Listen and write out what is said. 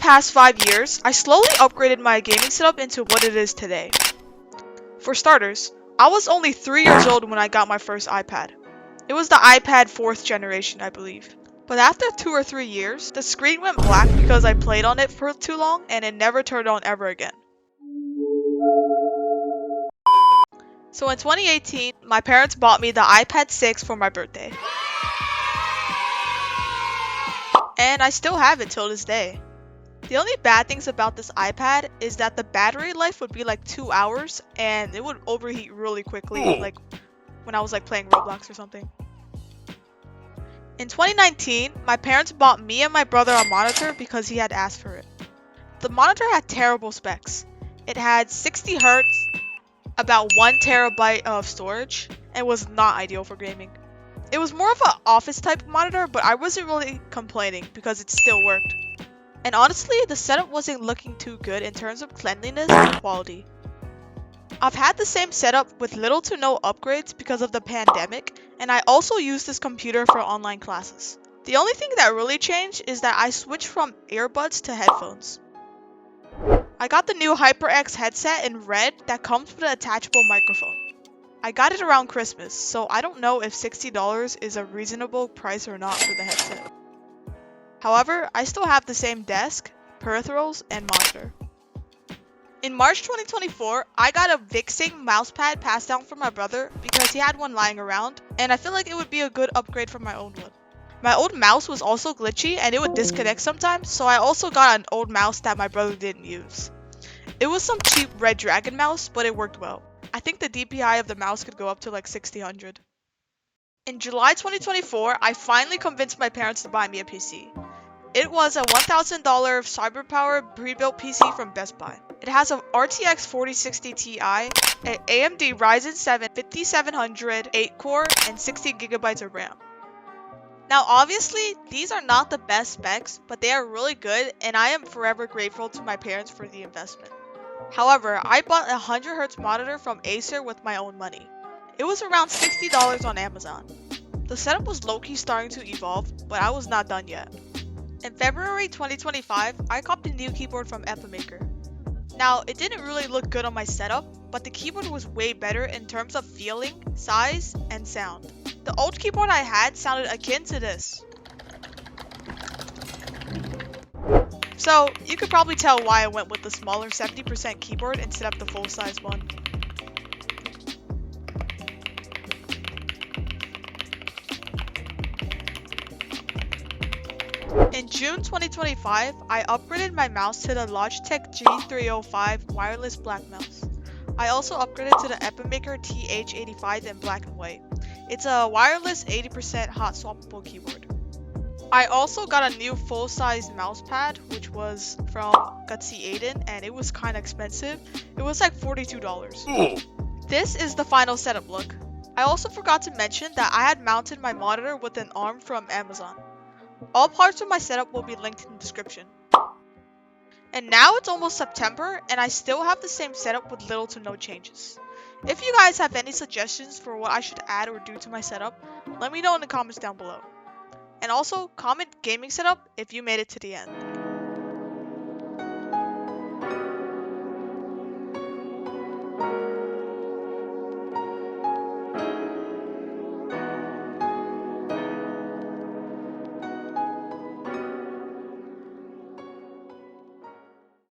past 5 years, I slowly upgraded my gaming setup into what it is today. For starters, I was only 3 years old when I got my first iPad. It was the iPad 4th generation, I believe. But after 2 or 3 years, the screen went black because I played on it for too long and it never turned on ever again. So in 2018, my parents bought me the iPad 6 for my birthday. And I still have it till this day. The only bad things about this iPad is that the battery life would be like 2 hours and it would overheat really quickly, like when I was like playing Roblox or something. In 2019, my parents bought me and my brother a monitor because he had asked for it. The monitor had terrible specs. It had 60 Hz, about 1 terabyte of storage, and was not ideal for gaming. It was more of an office type monitor, but I wasn't really complaining because it still worked. And honestly, the setup wasn't looking too good in terms of cleanliness and quality. I've had the same setup with little to no upgrades because of the pandemic, and I also use this computer for online classes. The only thing that really changed is that I switched from earbuds to headphones. I got the new HyperX headset in red that comes with an attachable microphone. I got it around Christmas, so I don't know if $60 is a reasonable price or not for the headset. However, I still have the same desk, peripherals, and monitor. In March 2024, I got a Vixing mousepad passed down from my brother because he had one lying around, and I feel like it would be a good upgrade from my own one. My old mouse was also glitchy and it would disconnect sometimes, so I also got an old mouse that my brother didn't use. It was some cheap Red Dragon mouse, but it worked well. I think the DPI of the mouse could go up to like 60-100. In July 2024, I finally convinced my parents to buy me a PC. It was a $1,000 CyberPower pre-built PC from Best Buy. It has a RTX 4060 Ti, an AMD Ryzen 7 5700 8-core, and 60GB of RAM. Now obviously, these are not the best specs, but they are really good and I am forever grateful to my parents for the investment. However, I bought a 100Hz monitor from Acer with my own money. It was around $60 on Amazon. The setup was low-key starting to evolve, but I was not done yet. In February 2025, I copped a new keyboard from Epamaker. Now, it didn't really look good on my setup, but the keyboard was way better in terms of feeling, size, and sound. The old keyboard I had sounded akin to this. So, you could probably tell why I went with the smaller 70% keyboard instead of the full-size one. In June 2025, I upgraded my mouse to the Logitech G305 wireless black mouse. I also upgraded to the Epamaker TH85 in black and white. It's a wireless 80% hot swappable keyboard. I also got a new full-size mouse pad, which was from Gutsy Aiden, and it was kinda expensive. It was like $42. This is the final setup look. I also forgot to mention that I had mounted my monitor with an arm from Amazon. All parts of my setup will be linked in the description. And now it's almost September, and I still have the same setup with little to no changes. If you guys have any suggestions for what I should add or do to my setup, let me know in the comments down below. And also, comment gaming setup if you made it to the end.